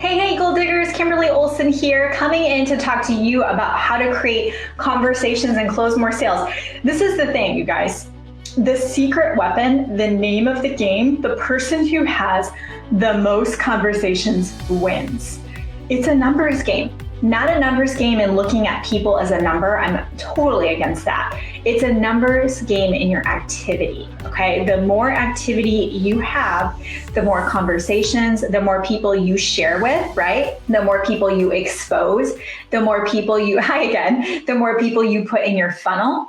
Hey, gold diggers, Kimberly Olson here, coming in to talk to you about how to create conversations and close more sales. This is the thing, you guys. The secret weapon, the name of the game, the person who has the most conversations wins. It's a numbers game. Not a numbers game and looking at people as a number. I'm totally against that. It's a numbers game in your activity, okay? The more activity you have, the more conversations, the more people you share with, right? The more people you expose, the more people you, the more people you put in your funnel,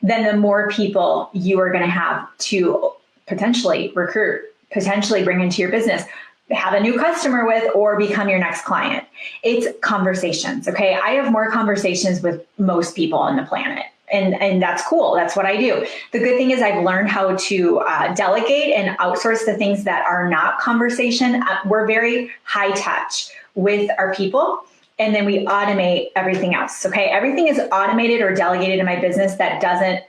then the more people you are gonna have to potentially recruit, potentially bring into your business, have a new customer with, or become your next client. It's conversations, okay? I have more conversations with most people on the planet. And that's cool. That's what I do. The good thing is I've learned how to delegate and outsource the things that are not conversation. We're very high touch with our people, and then we automate everything else, okay? Everything is automated or delegated in my business that doesn't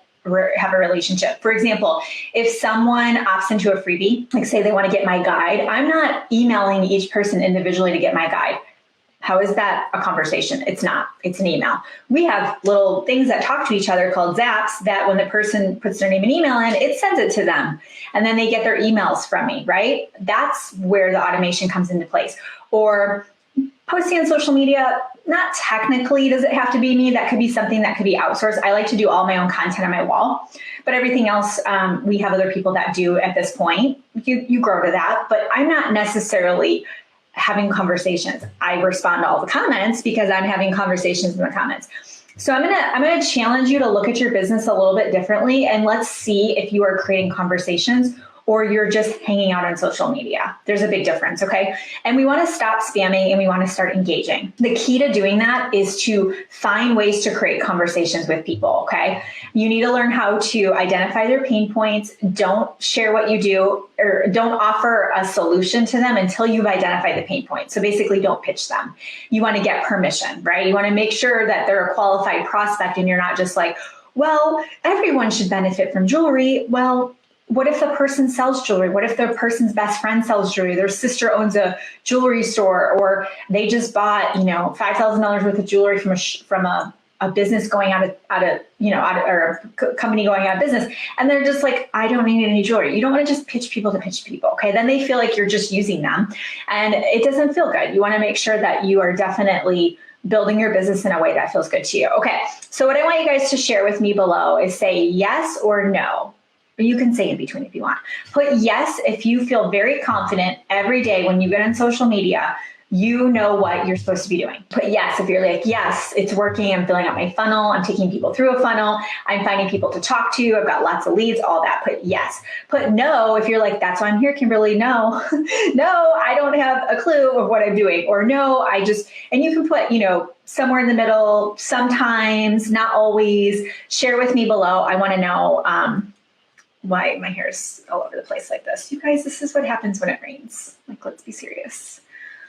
have a relationship. For example, if someone opts into a freebie, like say they want to get my guide, I'm not emailing each person individually to get my guide. How is that a conversation? It's not. It's an email. We have little things that talk to each other called zaps that when the person puts their name and email in, it sends it to them. And then they get their emails from me, right? That's where the automation comes into place. Or posting on social media, not technically does it have to be me. That could be something that could be outsourced. I like to do all my own content on my wall, but everything else, we have other people that do at this point. You grow to that, but I'm not necessarily having conversations. I respond to all the comments because I'm having conversations in the comments. So I'm gonna challenge you to look at your business a little bit differently, and let's see if you are creating conversations or you're just hanging out on social media. There's a big difference, okay? And we wanna stop spamming and we wanna start engaging. The key to doing that is to find ways to create conversations with people, okay? You need to learn how to identify their pain points. Don't share what you do, or don't offer a solution to them until you've identified the pain point. So basically don't pitch them. You wanna get permission, right? You wanna make sure that they're a qualified prospect and you're not just like, well, everyone should benefit from jewelry. Well, what if the person sells jewelry? What if the person's best friend sells jewelry? Their sister owns a jewelry store, or they just bought, $5,000 worth of jewelry from a business going out of or a company going out of business, and they're just like, I don't need any jewelry. You don't want to just pitch people to pitch people, okay? Then they feel like you're just using them, and it doesn't feel good. You want to make sure that you are definitely building your business in a way that feels good to you. Okay, so what I want you guys to share with me below is say yes or no. You can say in between if you want. Put yes if you feel very confident every day when you get on social media, you know what you're supposed to be doing. Put yes if you're like, yes, it's working. I'm filling up my funnel. I'm taking people through a funnel. I'm finding people to talk to. I've got lots of leads, all that. Put yes. Put no if you're like, that's why I'm here, Kimberly. No, no, I don't have a clue of what I'm doing. Or no, and you can put, somewhere in the middle, sometimes, not always. Share with me below. I want to know, why my hair's all over the place like this. You guys, this is what happens when it rains. Like, let's be serious.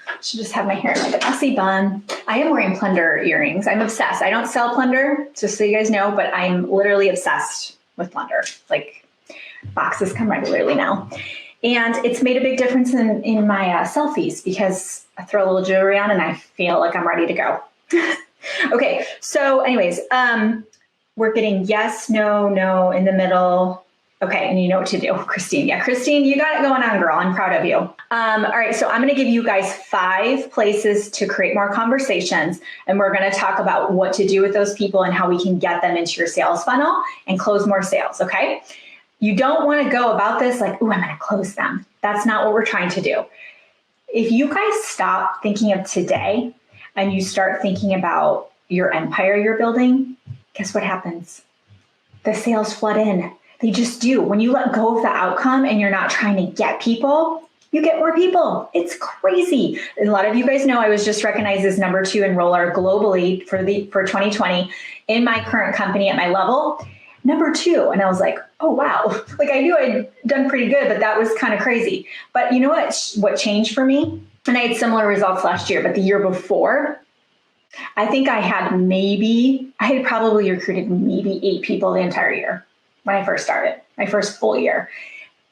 I should just have my hair in like a messy bun. I am wearing plunder earrings. I'm obsessed. I don't sell plunder, just so you guys know, but I'm literally obsessed with plunder. Like, boxes come regularly now. And it's made a big difference in my selfies because I throw a little jewelry on and I feel like I'm ready to go. Okay, so anyways, we're getting yes, no in the middle. Okay, and you know what to do, Christine. Yeah, Christine, you got it going on, girl. I'm proud of you. All right, so I'm gonna give you guys 5 places to create more conversations, and we're gonna talk about what to do with those people and how we can get them into your sales funnel and close more sales, okay? You don't wanna go about this like, ooh, I'm gonna close them. That's not what we're trying to do. If you guys stop thinking of today and you start thinking about your empire you're building, guess what happens? The sales flood in. They just do. When you let go of the outcome and you're not trying to get people, you get more people. It's crazy. And a lot of you guys know I was just recognized as number 2 enroller globally for 2020 in my current company at my level, number 2. And I was like, oh, wow. Like, I knew I'd done pretty good, but that was kind of crazy. But you know what changed for me? And I had similar results last year, but the year before, I think I had probably recruited maybe 8 people the entire year. When I first started, my first full year.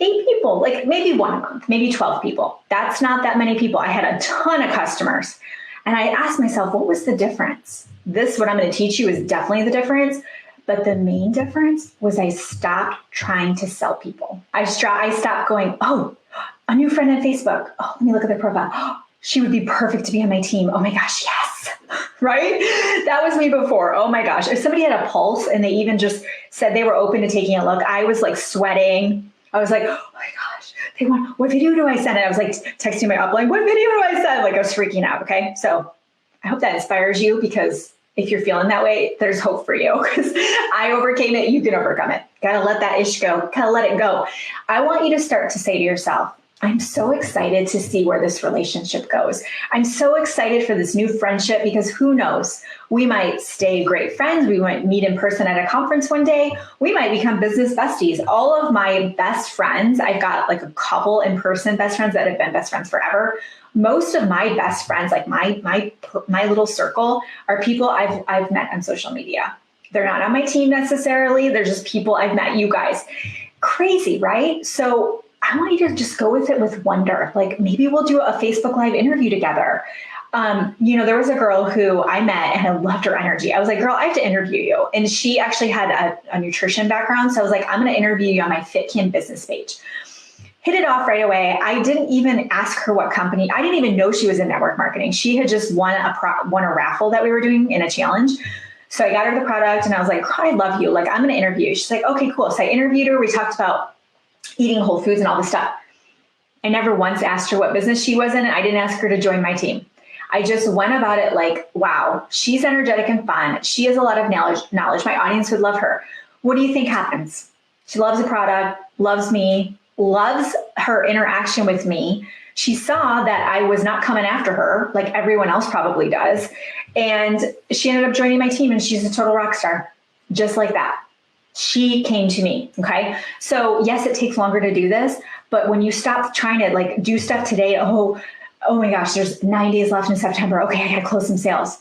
8 people, like maybe 1 a month, maybe 12 people. That's not that many people. I had a ton of customers. And I asked myself, what was the difference? This, what I'm going to teach you, is definitely the difference. But the main difference was I stopped trying to sell people. I stopped going, oh, a new friend on Facebook. Oh, let me look at their profile. Oh, she would be perfect to be on my team. Oh my gosh, yes. Right? That was me before. Oh my gosh. If somebody had a pulse and they even just said they were open to taking a look, I was like sweating. I was like, oh my gosh, they want, what video do I send? And I was like texting my upline, what video do I send? Like I was freaking out. Okay. So I hope that inspires you, because if you're feeling that way, there's hope for you, because I overcame it. You can overcome it. Gotta let that ish go. Gotta let it go. I want you to start to say to yourself, I'm so excited to see where this relationship goes. I'm so excited for this new friendship, because who knows? We might stay great friends. We might meet in person at a conference one day. We might become business besties. All of my best friends, I've got like a couple in-person best friends that have been best friends forever. Most of my best friends, like my little circle, are people I've met on social media. They're not on my team necessarily. They're just people I've met. You guys, crazy, right? So I want you to just go with it with wonder. Like maybe we'll do a Facebook Live interview together. There was a girl who I met and I loved her energy. I was like, girl, I have to interview you. And she actually had a nutrition background. So I was like, I'm going to interview you on my FitKim business page. Hit it off right away. I didn't even ask her what company. I didn't even know she was in network marketing. She had just won a raffle that we were doing in a challenge. So I got her the product and I was like, I love you. Like, I'm going to interview you. She's like, okay, cool. So I interviewed her. We talked about eating whole foods and all this stuff. I never once asked her what business she was in. And I didn't ask her to join my team. I just went about it like, wow, she's energetic and fun. She has a lot of knowledge. My audience would love her. What do you think happens? She loves the product, loves me, loves her interaction with me. She saw that I was not coming after her like everyone else probably does. And she ended up joining my team, and she's a total rock star, just like that. She came to me. Okay. So yes, it takes longer to do this, but when you stop trying to like do stuff today, oh my gosh, there's 9 days left in September. Okay, I got to close some sales.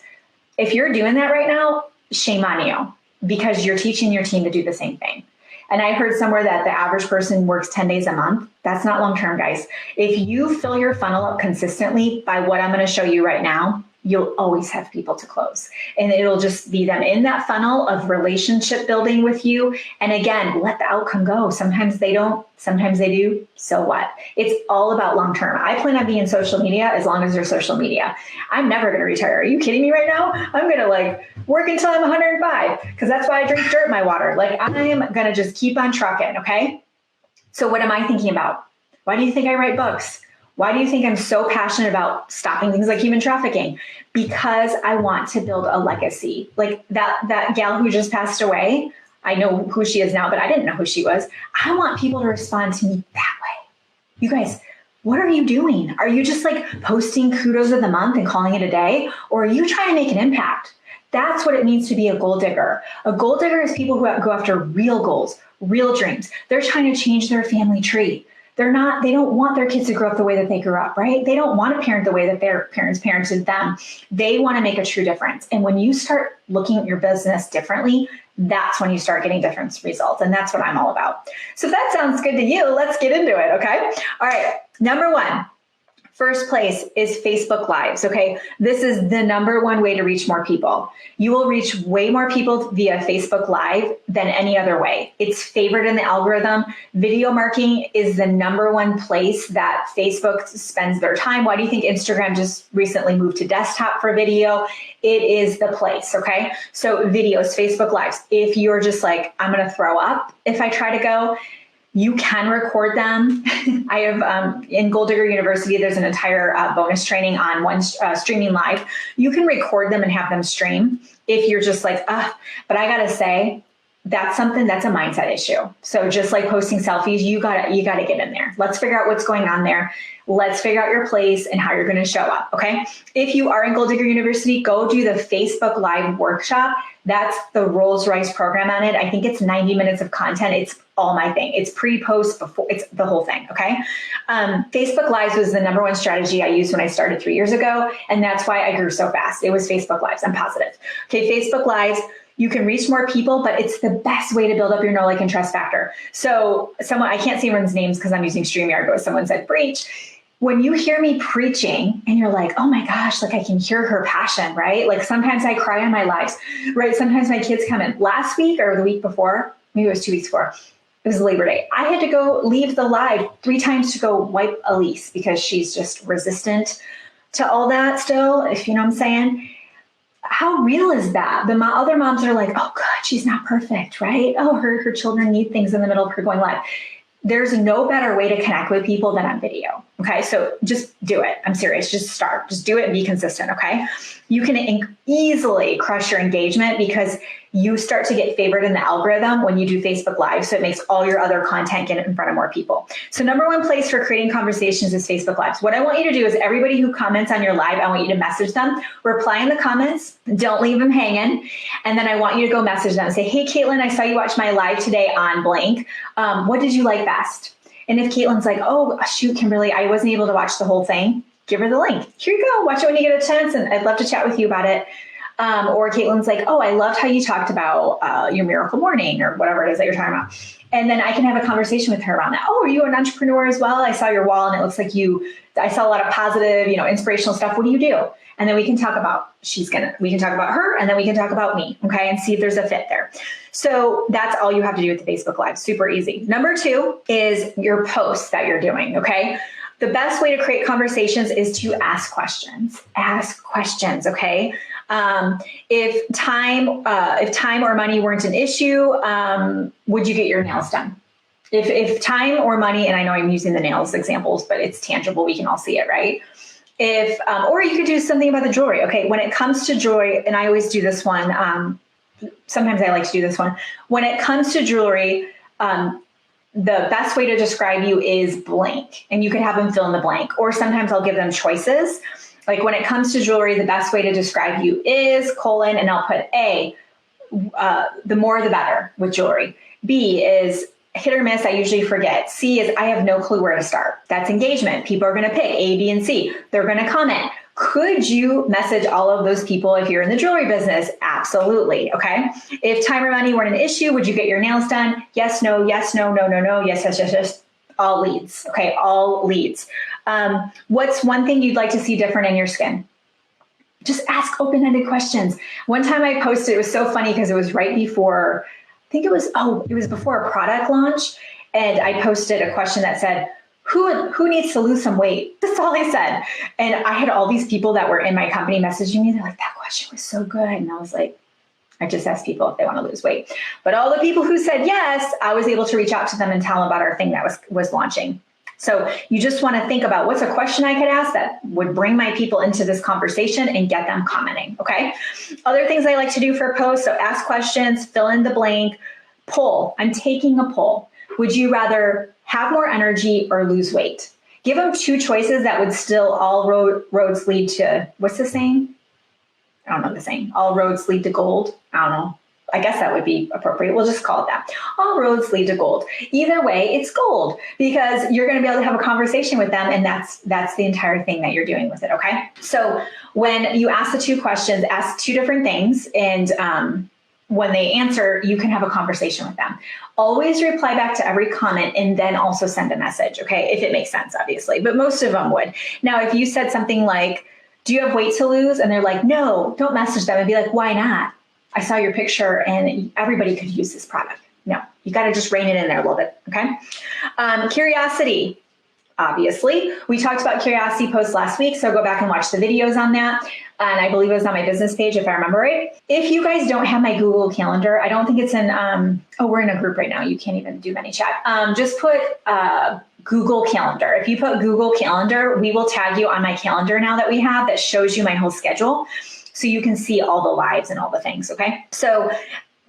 If you're doing that right now, shame on you, because you're teaching your team to do the same thing. And I heard somewhere that the average person works 10 days a month. That's not long-term, guys. If you fill your funnel up consistently by what I'm going to show you right now, you'll always have people to close. And it'll just be them in that funnel of relationship building with you. And again, let the outcome go. Sometimes they don't, sometimes they do. So what? It's all about long-term. I plan on being social media as long as there's social media. I'm never going to retire. Are you kidding me right now? I'm going to like work until I'm 105, because that's why I drink dirt in my water. Like I am going to just keep on trucking. Okay. So what am I thinking about? Why do you think I write books? Why do you think I'm so passionate about stopping things like human trafficking? Because I want to build a legacy. Like that gal who just passed away, I know who she is now, but I didn't know who she was. I want people to respond to me that way. You guys, what are you doing? Are you just like posting kudos of the month and calling it a day? Or are you trying to make an impact? That's what it means to be a goal digger. A goal digger is people who go after real goals, real dreams. They're trying to change their family tree. They don't want their kids to grow up the way that they grew up, right? They don't want to parent the way that their parents parented them. They want to make a true difference. And when you start looking at your business differently, that's when you start getting different results. And that's what I'm all about. So if that sounds good to you, let's get into it, okay? All right, number one. First place is Facebook Lives, okay? This is the number one way to reach more people. You will reach way more people via Facebook Live than any other way. It's favored in the algorithm. Video marketing is the number one place that Facebook spends their time. Why do you think Instagram just recently moved to desktop for video? It is the place, okay? So videos, Facebook Lives. If you're just like, I'm gonna throw up if I try to go, you can record them. I have in Goal Digger University, there's an entire bonus training on streaming live. You can record them and have them stream if you're just like, but I gotta say, that's a mindset issue. So just like posting selfies, you gotta get in there. Let's figure out what's going on there. Let's figure out your place and how you're gonna show up, okay? If you are in Goal Digger University, go do the Facebook Live workshop. That's the Rolls-Royce program on it. I think it's 90 minutes of content. It's all my thing. It's pre-post, before, it's the whole thing, okay? Facebook Lives was the number one strategy I used when I started 3 years ago, and that's why I grew so fast. It was Facebook Lives, I'm positive. Okay, Facebook Lives, You can reach more people, but it's the best way to build up your know, like, and trust factor. So someone, I can't say everyone's names because I'm using StreamYard, but someone said, Breach, when you hear me preaching and you're like, oh my gosh, like I can hear her passion, right? Like sometimes I cry on my lives, right? Sometimes my kids come in. Last week or the week before, maybe it was 2 weeks before, it was Labor Day. I had to go leave the live 3 times to go wipe Elise because she's just resistant to all that still, if you know what I'm saying. How real is that? The other moms are like, oh God, she's not perfect, right? Oh, her children need things in the middle of her going live. There's no better way to connect with people than on video. Okay, so just do it. I'm serious. Just start. Just do it and be consistent. Okay, you can easily crush your engagement because you start to get favored in the algorithm when you do Facebook Live. So it makes all your other content get in front of more people. So number one place for creating conversations is Facebook Lives. What I want you to do is everybody who comments on your live, I want you to message them, reply in the comments, don't leave them hanging. And then I want you to go message them and say, hey, Caitlin, I saw you watch my live today on blank. What did you like best? And if Caitlin's like, oh, shoot, Kimberly, I wasn't able to watch the whole thing, give her the link. Here you go. Watch it when you get a chance. And I'd love to chat with you about it. Or Caitlin's like, oh, I loved how you talked about your miracle morning or whatever it is that you're talking about. And then I can have a conversation with her around that. Oh, are you an entrepreneur as well? I saw your wall and it looks like I saw a lot of positive, inspirational stuff. What do you do? And then we can talk about, we can talk about her and then we can talk about me. Okay. And see if there's a fit there. So that's all you have to do with the Facebook Live. Super easy. Number 2 is your posts that you're doing. Okay. The best way to create conversations is to ask questions. Ask questions. Okay. If time or money weren't an issue, would you get your nails done? If time or money, and I know I'm using the nails examples, but it's tangible. We can all see it, right? Or you could do something about the jewelry. Okay. When it comes to jewelry, and I always do this one. Sometimes I like to do this one. When it comes to jewelry, the best way to describe you is blank, and you can have them fill in the blank, or sometimes I'll give them choices. Like when it comes to jewelry, the best way to describe you is : and I'll put A, the more the better with jewelry. B is hit or miss, I usually forget. C is I have no clue where to start. That's engagement. People are going to pick A, B, and C. They're going to comment. Could you message all of those people if you're in the jewelry business? Absolutely. Okay. If time or money weren't an issue, would you get your nails done? Yes, no, yes, no, no, no, no, yes, yes, yes, yes. All leads. Okay. All leads. What's one thing you'd like to see different in your skin? Just ask open-ended questions. One time I posted, it was so funny because it was right before, I think it was before a product launch. And I posted a question that said, who needs to lose some weight? That's all I said. And I had all these people that were in my company messaging me. They're like, that question was so good. And I was like, I just asked people if they want to lose weight. But all the people who said yes, I was able to reach out to them and tell them about our thing that was launching. So you just want to think about what's a question I could ask that would bring my people into this conversation and get them commenting. Okay. Other things I like to do for posts. So ask questions, fill in the blank, poll. I'm taking a poll. Would you rather have more energy or lose weight? Give them 2 choices that would still all roads lead to, what's the saying? I don't know the saying. All roads lead to gold. I don't know. I guess that would be appropriate. We'll just call it that. All roads lead to gold. Either way, it's gold because you're going to be able to have a conversation with them, and that's the entire thing that you're doing with it. Okay. So when you ask the 2 questions, ask 2 different things, and when they answer, you can have a conversation with them. Always reply back to every comment and then also send a message. Okay. If it makes sense, obviously, but most of them would. Now, if you said something like, do you have weight to lose? And they're like, no, don't message them and be like, why not? I saw your picture and everybody could use this product. No, you got to just rein it in there a little bit. Okay. Curiosity. Obviously, we talked about curiosity posts last week, so go back and watch the videos on that. And I believe it was on my business page, if I remember right. If you guys don't have my Google Calendar, I don't think it's in, we're in a group right now. You can't even do ManyChat. Just put Google Calendar. If you put Google Calendar, we will tag you on my calendar now that we have that shows you my whole schedule. So you can see all the lives and all the things, okay? So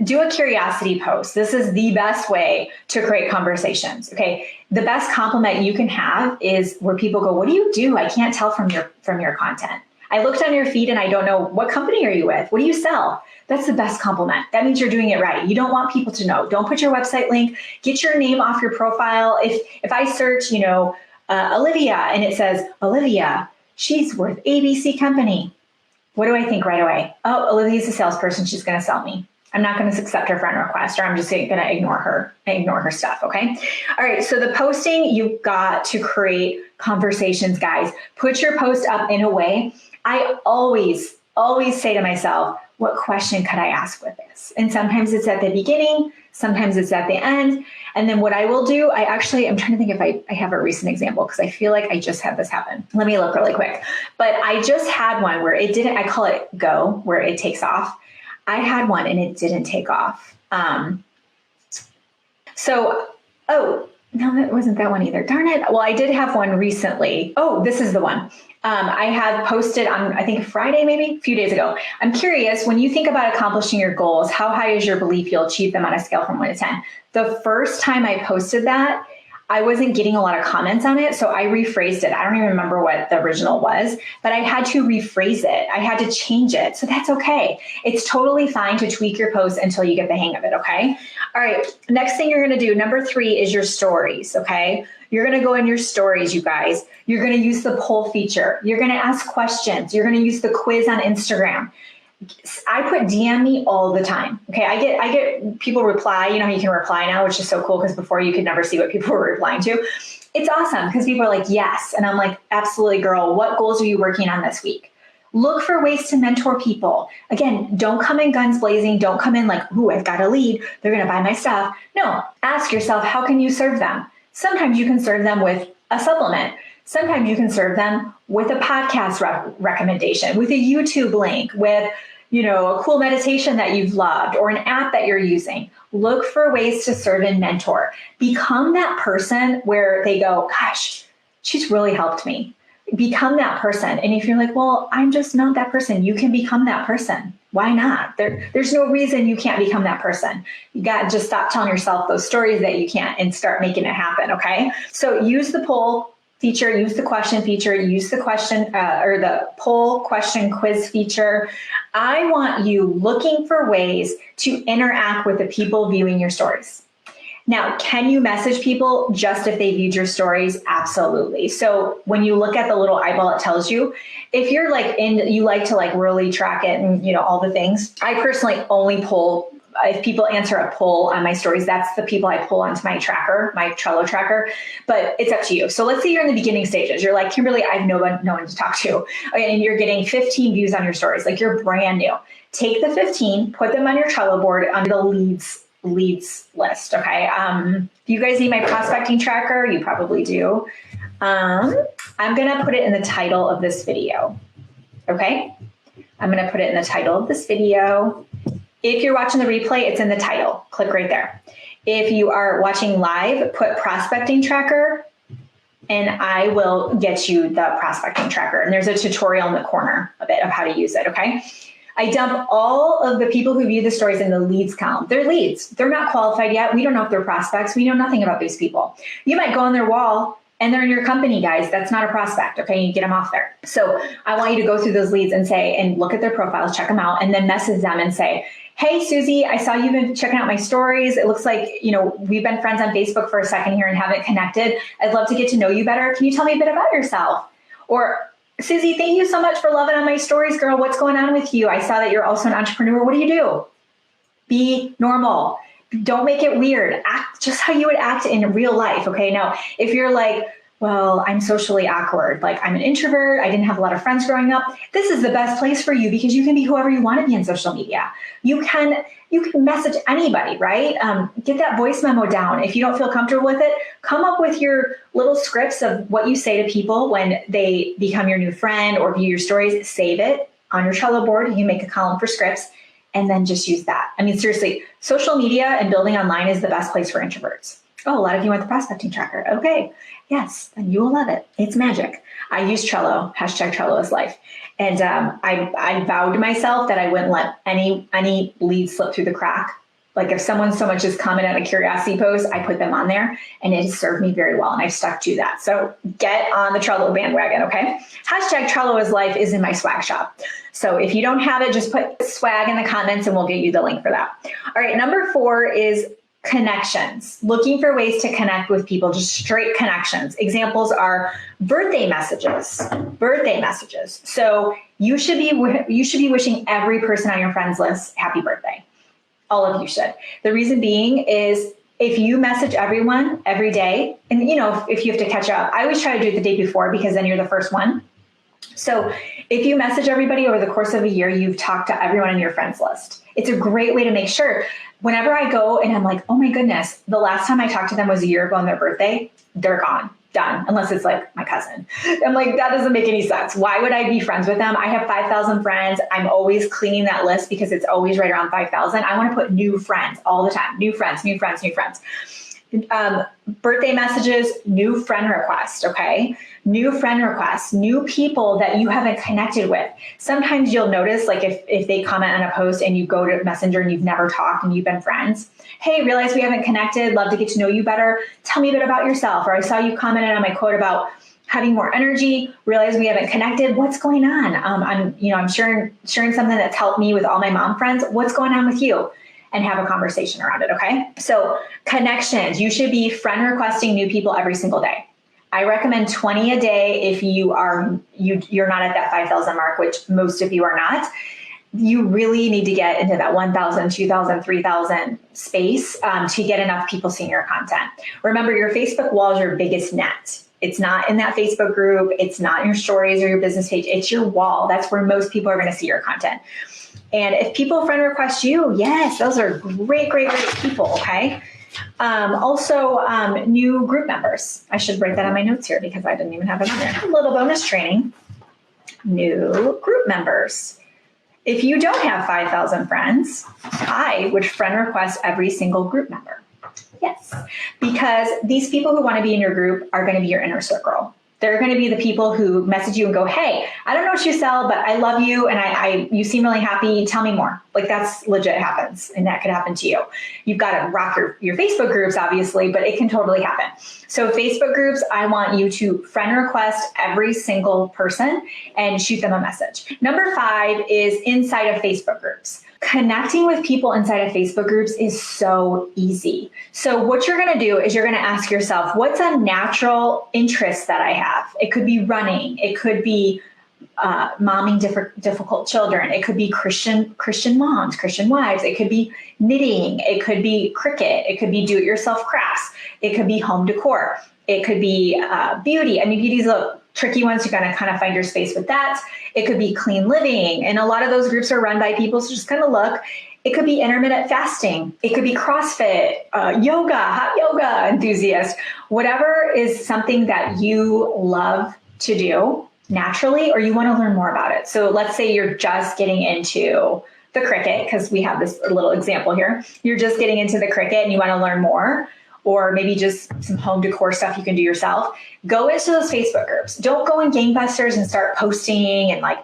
do a curiosity post. This is the best way to create conversations, okay? The best compliment you can have is where people go, what do you do? I can't tell from your content. I looked on your feed and I don't know, what company are you with? What do you sell? That's the best compliment. That means you're doing it right. You don't want people to know. Don't put your website link. Get your name off your profile. If I search, Olivia, and it says, Olivia, she's with ABC company. What do I think right away? Oh, Olivia's a salesperson. She's going to sell me. I'm not going to accept her friend request, or I'm just going to ignore her stuff. Okay. All right. So the posting, you've got to create conversations, guys. Put your post up in a way. I always say to myself, what question could I ask with this? And sometimes it's at the beginning, sometimes it's at the end. And then what I will do, I'm trying to think if I have a recent example, because I feel like I just had this happen. Let me look really quick. But I just had one where it didn't, I call it go, where it takes off. I had one and it didn't take off. Oh, no, that wasn't that one either. Darn it. Well, I did have one recently. Oh, this is the one. I had posted on, I think Friday, maybe a few days ago. I'm curious, when you think about accomplishing your goals, how high is your belief you'll achieve them on a scale from 1 to 10? The first time I posted that, I wasn't getting a lot of comments on it, so I rephrased it. I don't even remember what the original was, but I had to rephrase it. I had to change it, so that's okay. It's totally fine to tweak your post until you get the hang of it, okay? All right, next thing you're gonna do, number 3 is your stories, okay? You're gonna go in your stories, you guys. You're gonna use the poll feature. You're gonna ask questions. You're gonna use the quiz on Instagram. I put DM me all the time. Okay, I get people reply. You know how you can reply now, which is so cool, because before you could never see what people were replying to. It's awesome because people are like, yes. And I'm like, absolutely, girl. What goals are you working on this week? Look for ways to mentor people. Again, don't come in guns blazing. Don't come in like, ooh, I've got a lead. They're going to buy my stuff. No, ask yourself, how can you serve them? Sometimes you can serve them with a supplement. Sometimes you can serve them with a podcast recommendation, with a YouTube link, with, you know, a cool meditation that you've loved, or an app that you're using. Look for ways to serve and mentor. Become that person where they go, gosh, she's really helped me. Become that person. And if you're like, well, I'm just not that person, you can become that person. Why not? There's no reason you can't become that person. You got to just stop telling yourself those stories that you can't and start making it happen. Okay. So use the poll feature, use the question feature, use the question or the poll question quiz feature. I want you looking for ways to interact with the people viewing your stories. Now, can you message people just if they viewed your stories? Absolutely. So when you look at the little eyeball, it tells you. If you're like you like to like really track it and, you know, all the things. I personally only poll, if people answer a poll on my stories, that's the people I pull onto my tracker, my Trello tracker, but it's up to you. So let's say you're in the beginning stages. You're like, Kimberly, I have no one to talk to. And you're getting 15 views on your stories. Like, you're brand new. Take the 15, put them on your Trello board under the leads list. Okay. Do you guys need my prospecting tracker? You probably do. I'm going to put it in the title of this video. Okay. I'm going to put it in the title of this video. If you're watching the replay, it's in the title. Click right there. If you are watching live, put prospecting tracker, and I will get you the prospecting tracker. And there's a tutorial in the corner of it of how to use it. Okay. I dump all of the people who view the stories in the leads column. They're leads. They're not qualified yet. We don't know if they're prospects. We know nothing about these people. You might go on their wall and they're in your company, guys. That's not a prospect. Okay. You get them off there. So I want you to go through those leads and say, and look at their profiles, check them out, and then message them and say, hey, Susie, I saw you've been checking out my stories. It looks like, you know, we've been friends on Facebook for a second here and haven't connected. I'd love to get to know you better. Can you tell me a bit about yourself? Or, Susie, thank you so much for loving on my stories, girl. What's going on with you? I saw that you're also an entrepreneur. What do you do? Be normal. Don't make it weird. Act just how you would act in real life. Okay. Now, if you're like, well, I'm socially awkward, like I'm an introvert, I didn't have a lot of friends growing up, this is the best place for you, because you can be whoever you want to be in social media. You can message anybody, right? Get that voice memo down. If you don't feel comfortable with it, come up with your little scripts of what you say to people when they become your new friend or view your stories. Save it on your Trello board. You make a column for scripts and then just use that. I mean, seriously, social media and building online is the best place for introverts. Oh, a lot of you want the prospecting tracker. Okay. Yes, then you will love it. It's magic. I use Trello, #Trello is life. And I vowed to myself that I wouldn't let any leads slip through the crack. Like, if someone so much as commented on a curiosity post, I put them on there, and it has served me very well. And I've stuck to that. So get on the Trello bandwagon. Okay. #Trello is life is in my swag shop. So if you don't have it, just put swag in the comments and we'll get you the link for that. All right. Number 4 is connections. Looking for ways to connect with people, just straight connections. Examples are birthday messages. So you should be wishing every person on your friends list happy birthday. All of you should. The reason being is if you message everyone every day, and if you have to catch up, I always try to do it the day before because then you're the first one. So if you message everybody over the course of a year, you've talked to everyone in your friends list. It's a great way to make sure whenever I go and I'm like, oh my goodness, the last time I talked to them was a year ago on their birthday, they're gone, done, unless it's like my cousin. I'm like, that doesn't make any sense. Why would I be friends with them? I have 5,000 friends. I'm always cleaning that list because it's always right around 5,000. I want to put new friends all the time, new friends, new friends, new friends. Birthday messages, new friend request, okay? New friend requests, new people that you haven't connected with. Sometimes you'll notice, like if they comment on a post and you go to Messenger and you've never talked and you've been friends, hey, realize we haven't connected, love to get to know you better. Tell me a bit about yourself. Or I saw you commented on my quote about having more energy, realize we haven't connected. What's going on? I'm sharing something that's helped me with all my mom friends. What's going on with you? And have a conversation around it, okay? So connections, you should be friend requesting new people every single day. I recommend 20 a day if you're not at that 5,000 mark, which most of you are not. You really need to get into that 1,000, 2,000, 3,000 space to get enough people seeing your content. Remember, your Facebook wall is your biggest net. It's not in that Facebook group. It's not in your stories or your business page. It's your wall. That's where most people are going to see your content. And if people friend request you, yes, those are great, great, great people, okay? Also, new group members. I should write that on my notes here because I didn't even have it on there. A little bonus training. New group members. If you don't have 5,000 friends, I would friend request every single group member. Yes, because these people who want to be in your group are going to be your inner circle. They're going to be the people who message you and go, hey, I don't know what you sell, but I love you and you seem really happy. Tell me more. Like that's legit happens and that could happen to you. You've got to rock your Facebook groups, obviously, but it can totally happen. So Facebook groups, I want you to friend request every single person and shoot them a message. Number 5 is inside of Facebook groups. Connecting with people inside of Facebook groups is so easy. So what you're going to do is you're going to ask yourself, what's a natural interest that I have? It could be running. It could be momming difficult children. It could be Christian moms, Christian wives. It could be knitting. It could be cricket. It could be do-it-yourself crafts. It could be home decor. It could be beauty. I mean, beauty's a tricky one, so you got to kind of find your space with that. It could be clean living. And a lot of those groups are run by people, so just kind of look. It could be intermittent fasting. It could be CrossFit, yoga, hot yoga enthusiast, whatever is something that you love to do naturally, or you want to learn more about it. So let's say you're just getting into the cricket, because we have this little example here. You're just getting into the cricket and you want to learn more, or maybe just some home decor stuff you can do yourself. Go into those Facebook groups. Don't go in gangbusters and start posting and like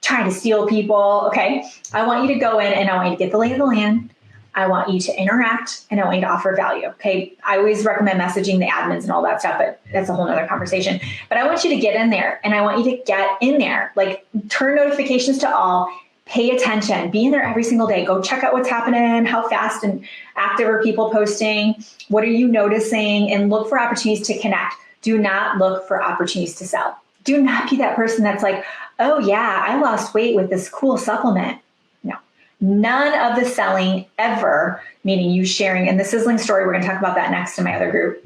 trying to steal people, okay? I want you to go in and I want you to get the lay of the land. I want you to interact and I want you to offer value, okay? I always recommend messaging the admins and all that stuff, but that's a whole nother conversation. But I want you to get in there and I want you to get in there, like turn notifications to all, pay attention, be in there every single day. Go check out what's happening, how fast and active are people posting, what are you noticing, and look for opportunities to connect. Do not look for opportunities to sell. Do not be that person that's like, oh yeah, I lost weight with this cool supplement. No, none of the selling ever, meaning you sharing, and the sizzling story, we're gonna talk about that next in my other group.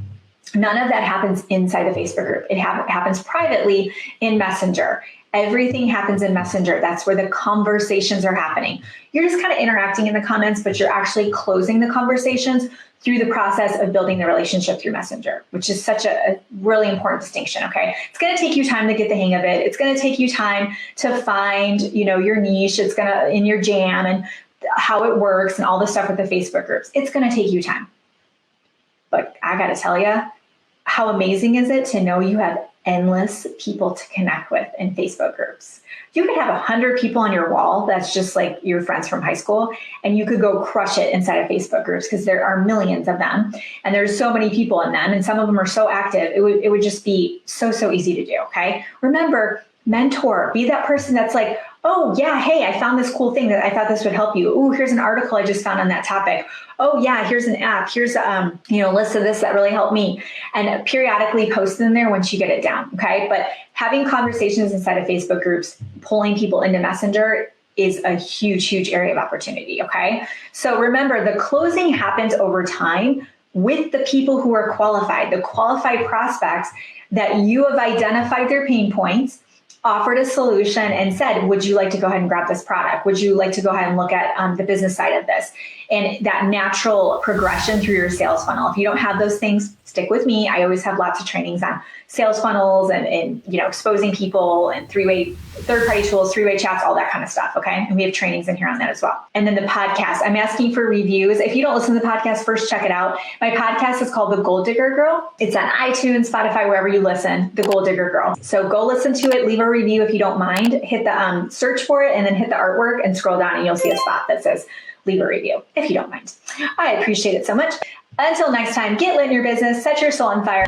None of that happens inside the Facebook group. It happens privately in Messenger. Everything happens in Messenger. That's where the conversations are happening. You're just kind of interacting in the comments, but you're actually closing the conversations through the process of building the relationship through Messenger, which is such a really important distinction, okay? It's gonna take you time to get the hang of it. It's gonna take you time to find, your niche. It's gonna, in your jam and how it works and all the stuff with the Facebook groups. It's gonna take you time. But I gotta tell you, how amazing is it to know you have endless people to connect with in Facebook groups? You could have 100 people on your wall that's just like your friends from high school, and you could go crush it inside of Facebook groups because there are millions of them and there's so many people in them and some of them are so active. It would just be so easy to do, okay? Remember, mentor, be that person that's like, oh yeah, hey, I found this cool thing that I thought this would help you. Oh, here's an article I just found on that topic. Oh yeah, here's an app. Here's a list of this that really helped me. And periodically post in there once you get it down, okay? But having conversations inside of Facebook groups, pulling people into Messenger, is a huge, huge area of opportunity, okay? So remember, the closing happens over time with the people who are qualified, the qualified prospects that you have identified their pain points, offered a solution and said, would you like to go ahead and grab this product? Would you like to go ahead and look at the business side of this? And that natural progression through your sales funnel. If you don't have those things, stick with me. I always have lots of trainings on sales funnels and exposing people and third-party tools, three-way chats, all that kind of stuff, okay? And we have trainings in here on that as well. And then the podcast, I'm asking for reviews. If you don't listen to the podcast, first check it out. My podcast is called The Gold Digger Girl. It's on iTunes, Spotify, wherever you listen, The Gold Digger Girl. So go listen to it, leave a review if you don't mind, hit the search for it, and then hit the artwork and scroll down and you'll see a spot that says leave a review if you don't mind. I appreciate it so much. Until next time, get lit in your business, set your soul on fire.